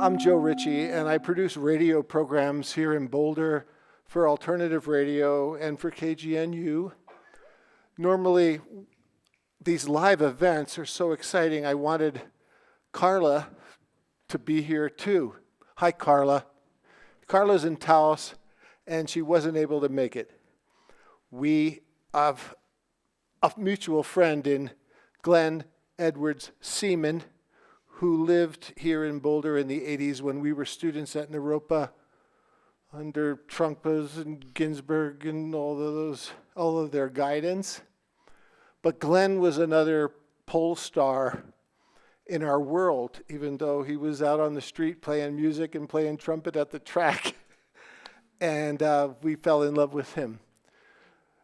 I'm Joe Richie, and I produce radio programs here in Boulder for alternative radio and for KGNU. Normally, these live events are so exciting, I wanted Carla to be here too. Hi, Carla. Carla's in Taos, and she wasn't able to make it. We have a mutual friend in Glenn Edwards Seaman, who lived here in Boulder in the 80s when we were students at Naropa under Trungpa's and Ginsberg and all of their guidance. But Glenn was another pole star in our world, even though he was out on the street playing music and playing trumpet at the track. And we fell in love with him.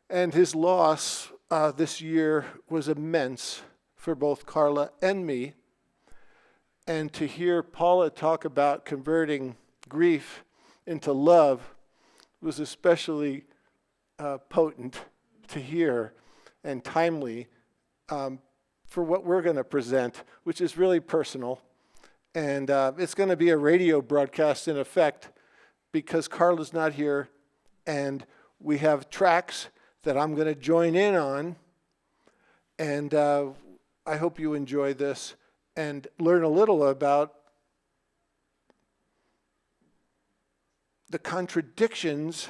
And his loss this year was immense for both Carla and me. And to hear Paula talk about converting grief into love was especially potent to hear and timely for what we're going to present, which is really personal. And it's going to be a radio broadcast in effect because Carla's not here, and we have tracks that I'm going to join in on. And I hope you enjoy this and learn a little about the contradictions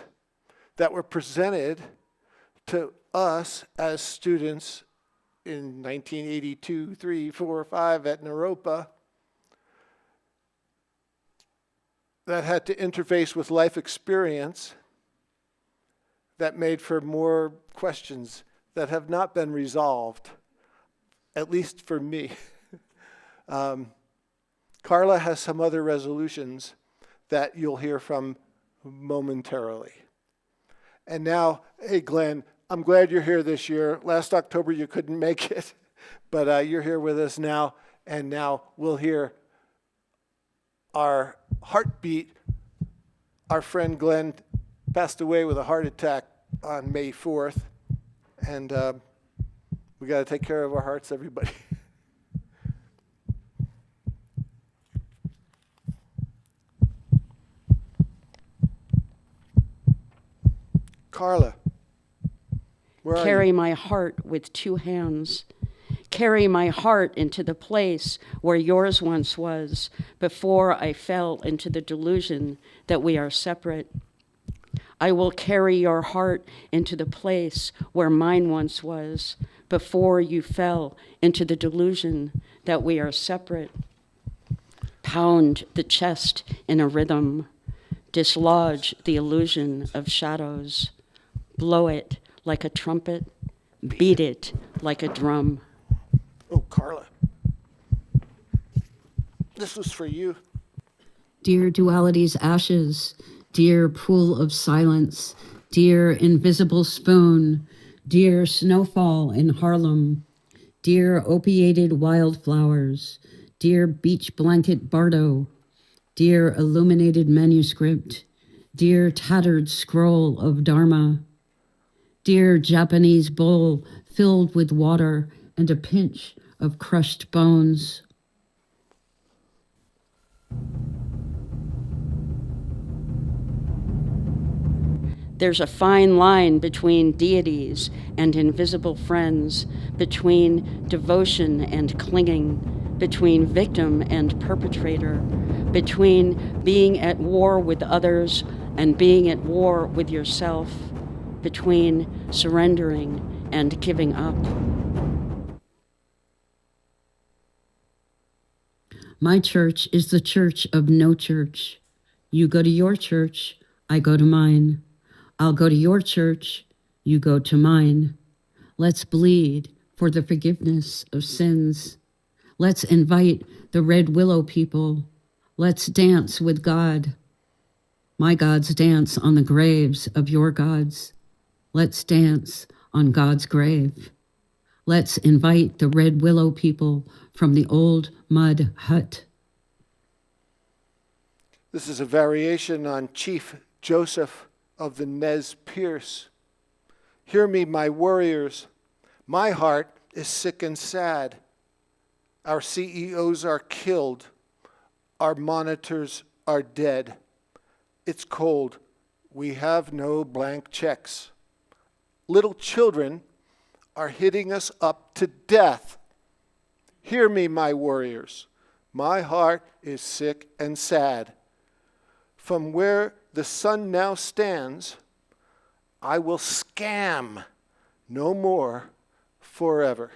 that were presented to us as students in 1982, 3, 4, 5 at Naropa that had to interface with life experience that made for more questions that have not been resolved, at least for me. Carla has some other resolutions that you'll hear from momentarily. And now, hey Glenn, I'm glad you're here this year. Last October you couldn't make it, but you're here with us now, and now we'll hear our heartbeat. Our friend Glenn passed away with a heart attack on May 4th, and we got to take care of our hearts, everybody. Carla, where are Carry you? my heart with two hands. Carry my heart into the place where yours once was, before I fell into the delusion that we are separate. I will carry your heart into the place where mine once was, before you fell into the delusion that we are separate. Pound the chest in a rhythm. Dislodge the illusion of shadows. Blow it like a trumpet. Beat it like a drum. Oh, Carla. This was for you. Dear Duality's ashes, dear pool of silence, dear invisible spoon, dear snowfall in Harlem, dear opiated wildflowers, dear beach blanket bardo, dear illuminated manuscript, dear tattered scroll of Dharma, dear Japanese bowl filled with water and a pinch of crushed bones. There's a fine line between deities and invisible friends, between devotion and clinging, between victim and perpetrator, between being at war with others and being at war with yourself, between surrendering and giving up. My church is the church of no church. You go to your church, I go to mine. I'll go to your church, you go to mine. Let's bleed for the forgiveness of sins. Let's invite the red willow people. Let's dance with God. My gods dance on the graves of your gods. Let's dance on God's grave. Let's invite the red willow people from the old mud hut. This is a variation on Chief Joseph of the Nez Perce. Hear me, my warriors. My heart is sick and sad. Our CEOs are killed. Our monitors are dead. It's cold. We have no blank checks. Little children are hitting us up to death. Hear me, my warriors. My heart is sick and sad. From where the sun now stands, I will scam no more forever.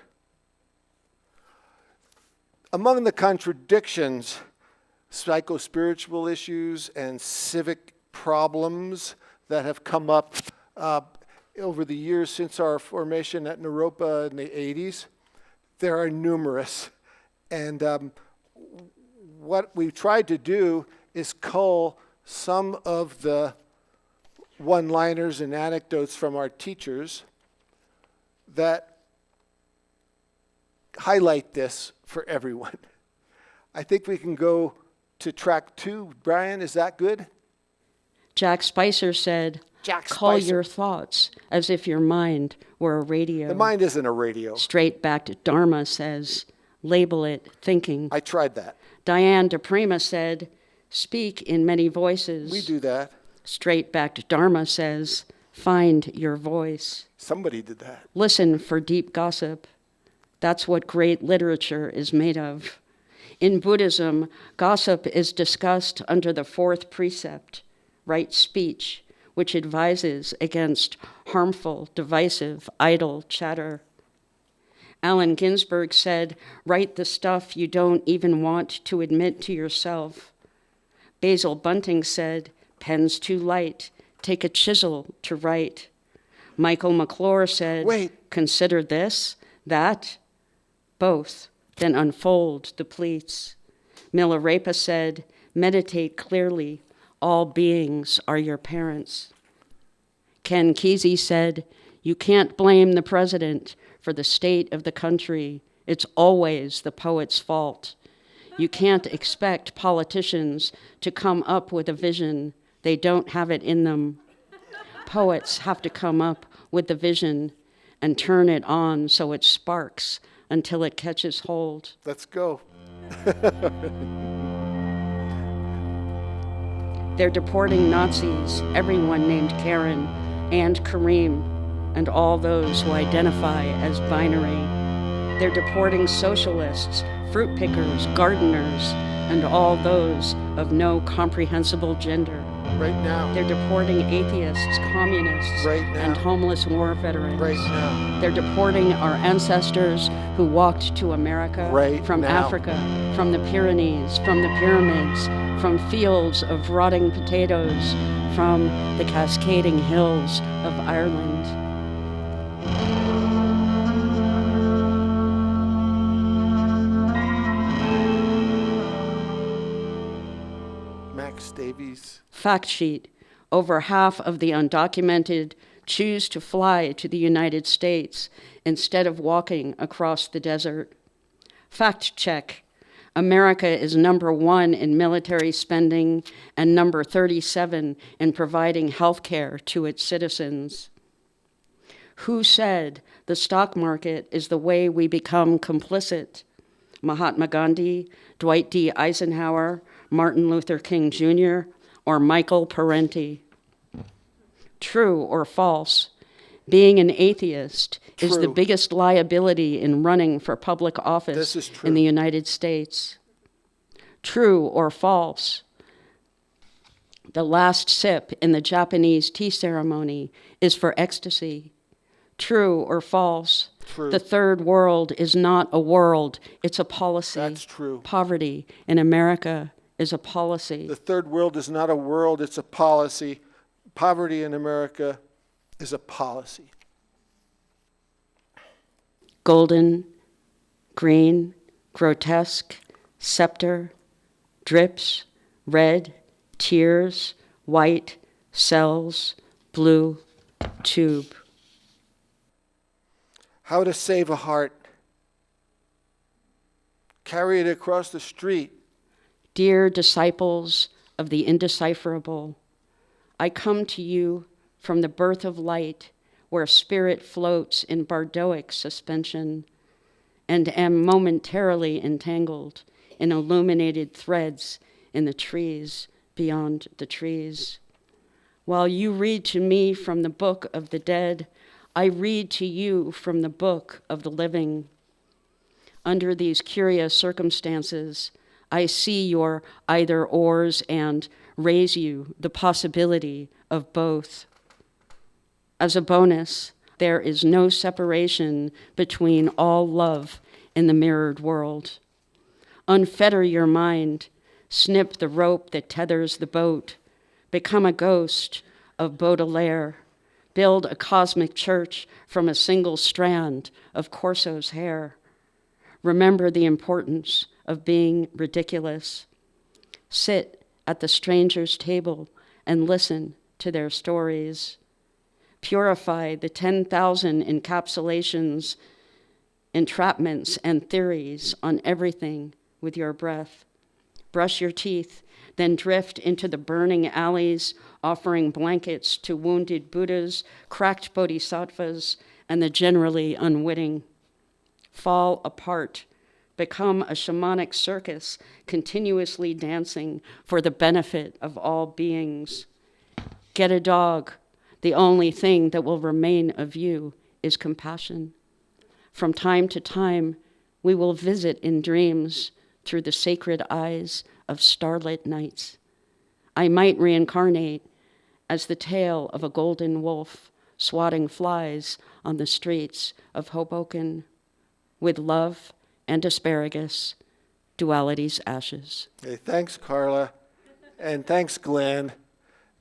Among the contradictions, psycho-spiritual issues, and civic problems that have come up over the years since our formation at Naropa in the 80s, there are numerous. And what we've tried to do is cull some of the one-liners and anecdotes from our teachers that highlight this for everyone. I think we can go to track 2. Brian, is that good? Jack Spicer said, call your thoughts as if your mind were a radio. The mind isn't a radio. Straight back to Dharma says, label it thinking. I tried that. Diane DePrima said, speak in many voices. We do that. Straight back to Dharma says, find your voice. Somebody did that. Listen for deep gossip. That's what great literature is made of. In Buddhism, gossip is discussed under the 4th precept, right speech, which advises against harmful, divisive, idle chatter. Allen Ginsberg said, write the stuff you don't even want to admit to yourself. Basil Bunting said, pen's too light, take a chisel to write. Michael McClure said, wait, consider this, that, both, then unfold the pleats. Naropa said, meditate clearly, all beings are your parents. Ken Kesey said, you can't blame the president for the state of the country. It's always the poet's fault. You can't expect politicians to come up with a vision. They don't have it in them. Poets have to come up with the vision and turn it on so it sparks until it catches hold. Let's go. They're deporting Nazis, everyone named Karen and Kareem, and all those who identify as binary. They're deporting socialists, fruit pickers, gardeners, and all those of no comprehensible gender. Right now. They're deporting atheists, communists, right now. And homeless war veterans. Right now. They're deporting our ancestors who walked to America right from now. Africa, from the Pyrenees, from the pyramids, from fields of rotting potatoes, from the cascading hills of Ireland. Max Davies. Fact sheet. Over half of the undocumented choose to fly to the United States instead of walking across the desert. Fact check. America is number 1 in military spending and number 37 in providing health care to its citizens. Who said the stock market is the way we become complicit? Mahatma Gandhi, Dwight D. Eisenhower, Martin Luther King Jr., or Michael Parenti? True or false? Being an atheist is the biggest liability in running for public office in the United States. True or false? The last sip in the Japanese tea ceremony is for ecstasy. True or false? True. The third world is not a world, it's a policy. That's true. Poverty in America is a policy. The third world is not a world, it's a policy. Poverty in America is a policy. Golden, green, grotesque, scepter, drips, red, tears, white, cells, blue, tube. How to save a heart. Carry it across the street. Dear disciples of the indecipherable, I come to you from the birth of light, where spirit floats in bardoic suspension, and am momentarily entangled in illuminated threads in the trees beyond the trees. While you read to me from the book of the dead, I read to you from the book of the living. Under these curious circumstances, I see your either ors and raise you the possibility of both. As a bonus, there is no separation between all love in the mirrored world. Unfetter your mind, snip the rope that tethers the boat, become a ghost of Baudelaire, build a cosmic church from a single strand of Corso's hair. Remember the importance of being ridiculous. Sit at the stranger's table and listen to their stories. Purify the 10,000 encapsulations, entrapments, and theories on everything with your breath. Brush your teeth, then drift into the burning alleys, offering blankets to wounded Buddhas, cracked bodhisattvas, and the generally unwitting. Fall apart, become a shamanic circus, continuously dancing for the benefit of all beings. Get a dog. The only thing that will remain of you is compassion. From time to time, we will visit in dreams through the sacred eyes of starlit nights. I might reincarnate as the tail of a golden wolf swatting flies on the streets of Hoboken. With love and asparagus, Duality's ashes. Hey, thanks, Carla, and thanks, Glenn,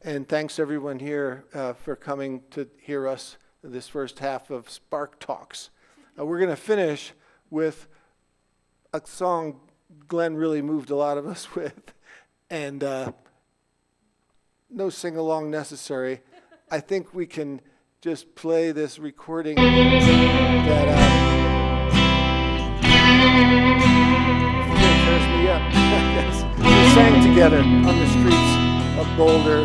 and thanks everyone here for coming to hear us this first half of Spark Talks. We're going to finish with a song Glenn really moved a lot of us with, and no sing-along necessary. I think we can just play this recording that tears me up. Yes. We sang together on the streets of Boulder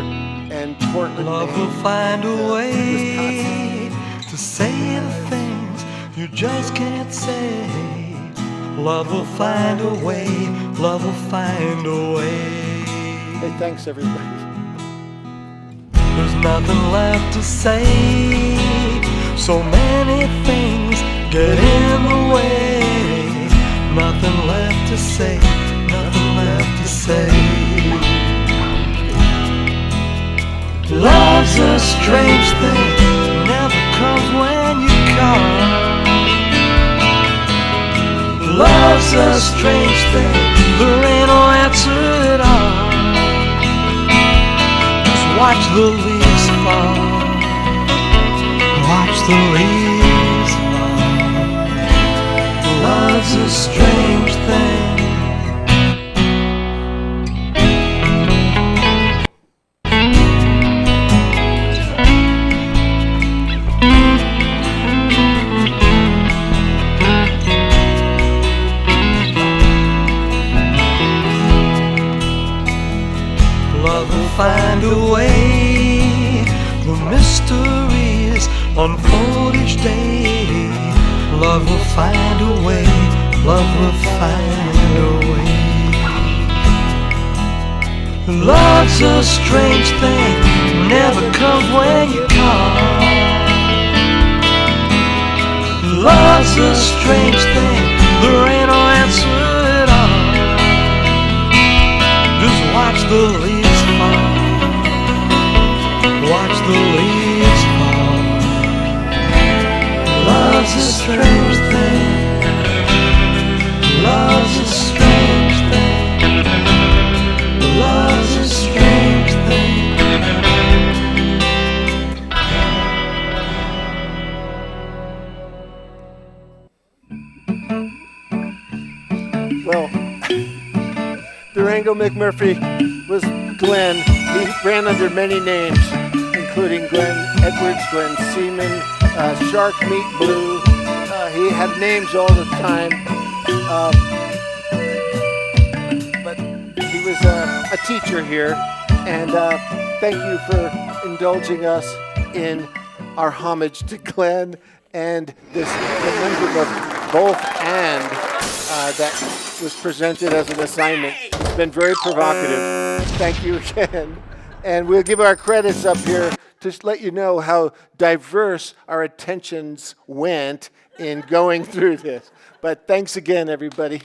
and Portland. Love will find a way Wisconsin. to say the things you just can't say. Love will find a way. Love will find a way. Hey, thanks everybody. There's nothing left to say. So many things get in the way. Nothing left to say. Nothing left to say. Love's a strange thing. Never comes when you come. Love's a strange thing. There ain't no answer at all. Just watch the leaves fall. Watch the leaves fall. Love's a strange thing. Find a way. The mysteries unfold each day. Love will find a way. Love will find a way. Love's a strange thing. Never comes when you call. Love's a strange thing. There ain't no answer at all. Just watch the leaves fall. Watch the leaves fall. Love's a strange thing. Love's a strange thing. Love's a strange thing. Well, Durango McMurphy was Glenn. He ran under many names, including Glenn Edwards, Glenn Seaman, Shark Meat Blue. He had names all the time, but he was a teacher here. And thank you for indulging us in our homage to Glenn and this conundrum of both and. that was presented as an assignment. It's been very provocative. Thank you again. And we'll give our credits up here to let you know how diverse our attentions went in going through this. But thanks again, everybody.